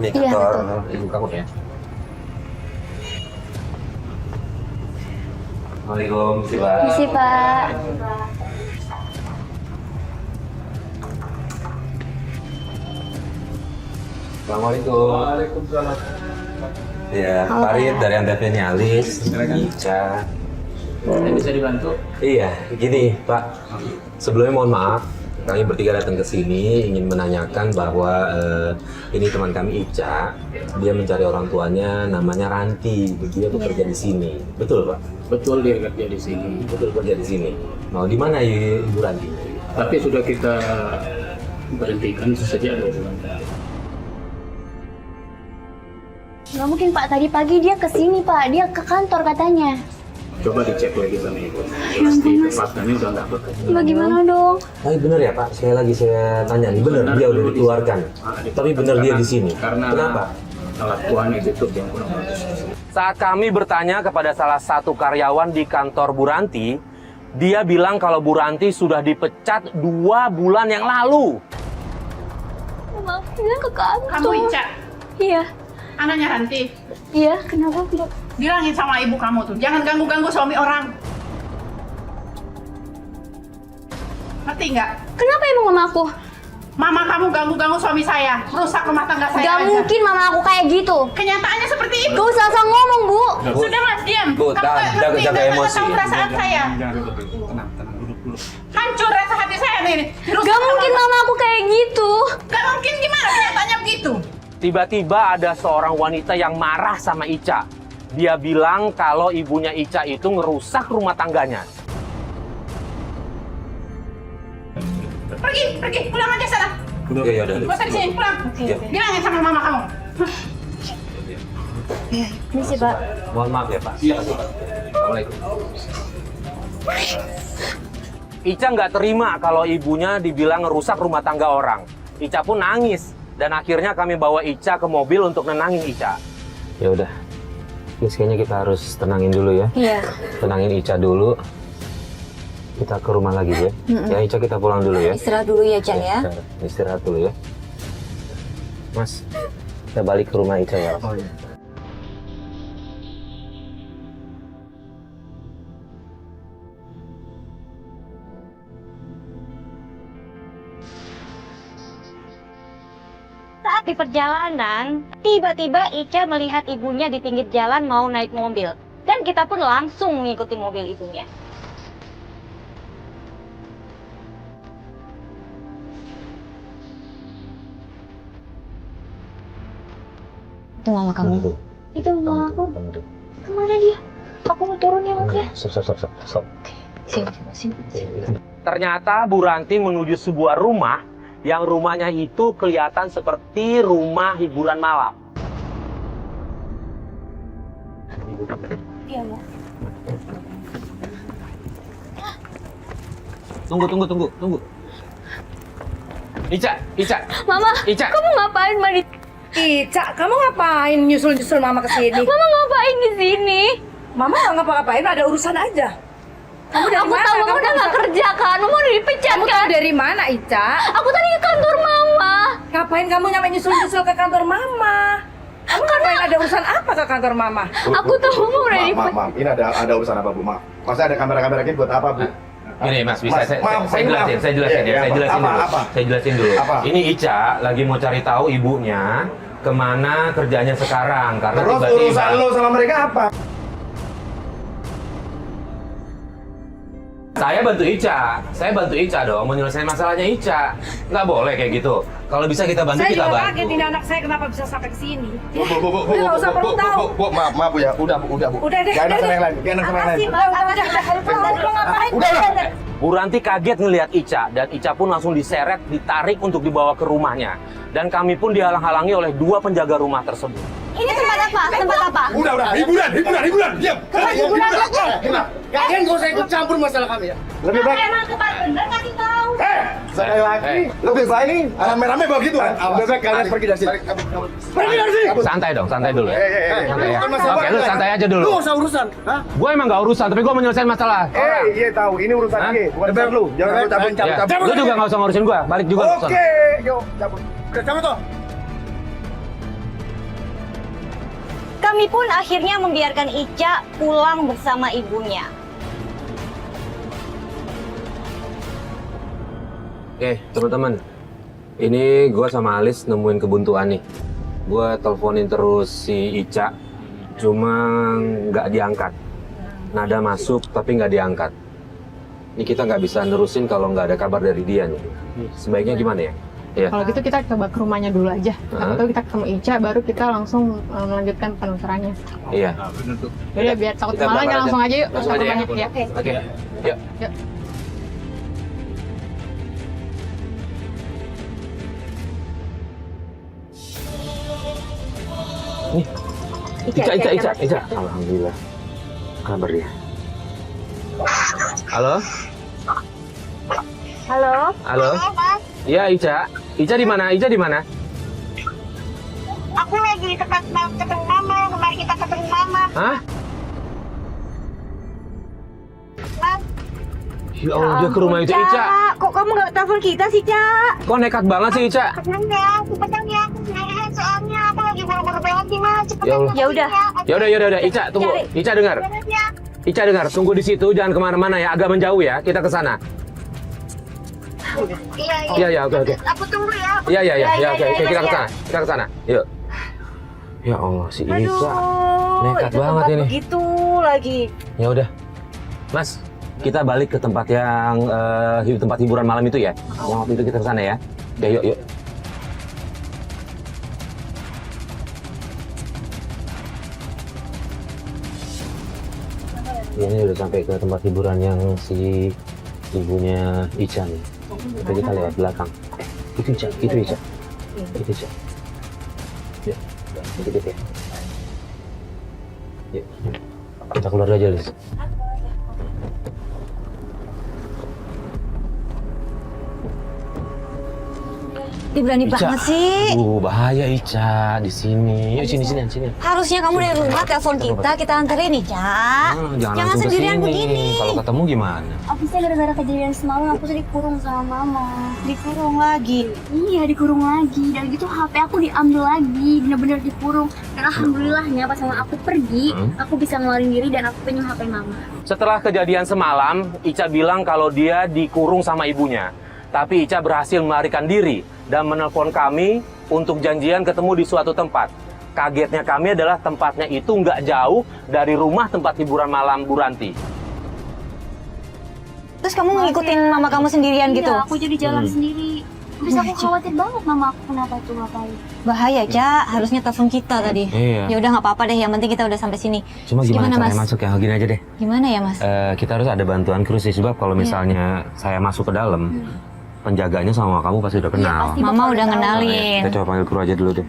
Ini Iya, kantor ibu kamu ya. Assalamualaikum, Pak. Misi, Pak. Assalamualaikum. Waalaikumsalam. Ya, Farid dari Antv Nyalis, Ica. Bisa dibantu? Iya, gini Pak. Sebelumnya mohon maaf, kami bertiga datang ke sini ingin menanyakan bahwa ini teman kami Ica, dia mencari orang tuanya namanya Ranti, dia bekerja di sini. Betul Pak? Betul, dia kerja di sini. Betul kerja di sini. Mau di mana Ibu Ranti? Tapi sudah kita berhentikan sejak 2 bulan. Nggak mungkin, Pak. Tadi pagi dia ke sini, Pak. Dia ke kantor katanya. Coba dicek lagi sama ibu. Pasti tempatnya udah nggak bekerja. Bagaimana dong? Tapi bener ya Pak, sekali lagi saya tanya nih, bener dia udah dikeluarkan. Tapi bener dia di sini. Karena Kenapa? alat tuan ditutup yang kurang bagus. Saat kami bertanya kepada salah satu karyawan di kantor Bu Ranti, dia bilang kalau Bu Ranti sudah dipecat 2 bulan yang lalu. Maaf, dia ke kantor. Kamu Ica, Iya. anaknya Ranti. Iya, kenapa? Bilangin sama ibu kamu tuh, jangan ganggu-ganggu suami orang. Ngerti nggak? Kenapa emang mama aku? Mama kamu ganggu-ganggu suami saya, rusak rumah tangga saya Gak aja. mungkin mama aku kayak gitu. Kenyataannya seperti itu. Gak usah asal ngomong, Bu. Bu, Sudah mas, diam. Bu, Kamu nggak jaga- ngerti, jaga nggak emosi. tahu perasaan saya. Tenang, duduk dulu. Hancur rasa hati saya nih. Rusak Gak rumah mungkin tangga. mama aku kayak gitu. Gak mungkin gimana, kenyataannya begitu. Tiba-tiba ada seorang wanita yang marah sama Ica. Dia bilang kalau ibunya Ica itu ngerusak rumah tangganya. Pergi, pulang aja sana. Ya udah. Gak usah di sini, pulang. Iya. Bilangin sama mama kamu. Misi, Pak. Mohon maaf ya Pak. Assalamualaikum. Ica nggak terima kalau ibunya dibilang ngerusak rumah tangga orang. Ica pun nangis. Dan akhirnya kami bawa Ica ke mobil untuk nenangin Ica. Ya udah. Guys, kayaknya kita harus tenangin dulu ya. Iya. Tenangin Ica dulu. Kita ke rumah lagi ya. Ya Ica, kita pulang dulu ya. Istirahat dulu ya, Chan ya. Istirahat dulu ya. Mas, kita balik ke rumah Ica ya. Oh iya. Saat di perjalanan, tiba-tiba Ica melihat ibunya di pinggir jalan mau naik mobil. Dan kita pun langsung mengikuti mobil ibunya. Itu mama kamu. Tunggu. Itu mama aku. Tunggu. Kemana dia? Aku mau turun ya, Mas ya. Stop. Sini. Ternyata Bu Ranti menuju sebuah rumah yang rumahnya itu kelihatan seperti rumah hiburan malam. Iya, Mas. Tunggu. Ica. Mama, Ica. kamu ngapain, Mari? Ica, kamu ngapain nyusul-nyusul mama ke sini? Mama ngapain di sini? Mama nggak ngapa-ngapain, ada urusan aja. Kamu dari Aku mana? tahu mama udah gak kerja kan, mama udah dipecat Kamu kan? tahu dari mana, Ica? Aku tadi ke kantor mama. Ngapain kamu nyampe nyusul-nyusul ke kantor mama? Kamu ngapain, ada urusan apa ke kantor mama? Aku tahu mama udah dipecat. Maaf, ini ada urusan apa Bu? Maaf. Masa ada kamera-kamera gini buat apa Bu? Ini Mas, bisa Mas, saya maaf, jelasin maaf. ya. Saya Iya, jelasin apa? dulu. Apa? Saya jelasin dulu. Apa? Ini Ica lagi mau cari tahu ibunya kemana kerjanya sekarang karena Terus tiba-tiba urusan lo sama mereka apa? Saya bantu Ica dong menyelesaikan masalahnya Ica. Nggak boleh kayak gitu. Kalau bisa kita bantu, Saya kita juga bantu. kaget ini anak saya kenapa bisa sampai ke sini. Bu, Udah, nggak usah perlu tahu. Bu, maaf Bu ya. Udah Bu. Udah deh, Gak enak udah sama deh. yang lain. Gak enak sama yang lain. Udah, ngapain? Udah. Bu Ranti kaget ngelihat Ica dan Ica pun langsung diseret, ditarik untuk dibawa ke rumahnya. Dan kami pun dihalang-halangi oleh 2 penjaga rumah tersebut. Ini tempat apa? Tempat apa? Udah. Hiburan. Diam. hiburan aku. Kalian gak usah ikut campur masalah kami ya. Lebih baik. Emang tempat bener kasih tahu. Sekali lagi, lebih baik rame-rame begitu. Lebih baik kalian pergi dari sini. Pergi dari sini. Santai dong, santai dulu ya. Santai ya. Bukan masalah Oke, lu apa. santai aja dulu. Lu gak usah urusan. Hah? Gue emang nggak urusan, tapi gue mau nyelesain masalah. Iya tahu, ini urusan Hah? ini, bukan urusan lu. Jangan cabut. Ya, lu juga nggak usah ngurusin gue, balik juga. lu, Oke, sana. yuk cabut. Cabut tuh. Kami pun akhirnya membiarkan Ica pulang bersama ibunya. Teman-teman, ini gue sama Alis nemuin kebuntuan nih. Gue teleponin terus si Ica, cuma nggak diangkat. Nada masuk tapi nggak diangkat. Ini kita nggak bisa nerusin kalau nggak ada kabar dari dia nih. Sebaiknya gimana ya? Ya. Kalau gitu kita coba ke rumahnya dulu aja. Atau kita ketemu Ica, baru kita langsung melanjutkan penelusurannya. Iya. Jadi biar takut Kita malah bakar langsung aja yuk. Langsung aja ya. Rumahnya. Ya. Oke. Yuk. Yuk. Ica. Alhamdulillah. Kabar dia. Halo? Halo? Iya, Ica. Ica di mana? Aku lagi dekat ketemu mama, kemarin kita ketemu mama. Hah? Ya Allah, dia ke rumah itu, Ica. Kok kamu nggak telepon kita sih, Ca? Kok nekat banget sih, Ica? Cepetan ya, soalnya aku lagi buru-buru banget nih, Mas. Ya Allah. Ya udah. Yaudah, Ica, tunggu. Ica dengar. Ica dengar, tunggu di situ, jangan kemana-mana ya, agak menjauh ya, kita ke sana. Iya, oke. Aku tunggu ya. Iya, oke, kita ke sana. Yuk. Ya Allah, si Ica. Nekat banget ini. Begitu lagi. Ya udah, Mas, kita balik ke tempat yang tempat hiburan malam itu ya. Yang waktu itu kita ke sana ya. Oke, yuk. Ini udah sampai ke tempat hiburan yang si ibunya Ica nih. Kita lewat belakang. Itu Ica. Ya, dikit ya. Yuk, kita keluar aja, Lis. Ih, berani banget sih. Bahaya Ica di sini. Yuk sini. Harusnya kamu dari rumah telepon kita anterin nih, Ca. Jangan langsung sendirian kesini. begini. Kalau ketemu gimana? Habisnya gara-gara kejadian semalam aku tuh dikurung sama mama. Dikurung lagi. Iya, dikurung lagi. Dan gitu HP aku diambil lagi, bener-bener dikurung. Dan alhamdulillahnya pas sama aku pergi, aku bisa ngeluarin diri dan aku pinjam HP mama. Setelah kejadian semalam, Ica bilang kalau dia dikurung sama ibunya. Tapi Ica berhasil melarikan diri dan menelpon kami untuk janjian ketemu di suatu tempat. Kagetnya kami adalah tempatnya itu nggak jauh dari rumah tempat hiburan malam Bu Ranti. Terus kamu ngikutin mama kamu sendirian gitu? Iya, aku jadi jalan sendiri. Terus aku khawatir banget mama aku kenapa tuh ngapain. Bahaya, Ca. Harusnya telepon kita tadi. Iya. Ya udah nggak apa-apa deh. Yang penting kita udah sampai sini. Cuma Terus gimana caranya Mas? masuk ya? Gini aja deh. Gimana ya, Mas? Kita harus ada bantuan kru sih, sebab kalau misalnya saya masuk ke dalam, penjaganya sama kamu pasti udah kenal. pasti. Mama udah tahu. ngenalin. Kita coba panggil kru aja dulu deh.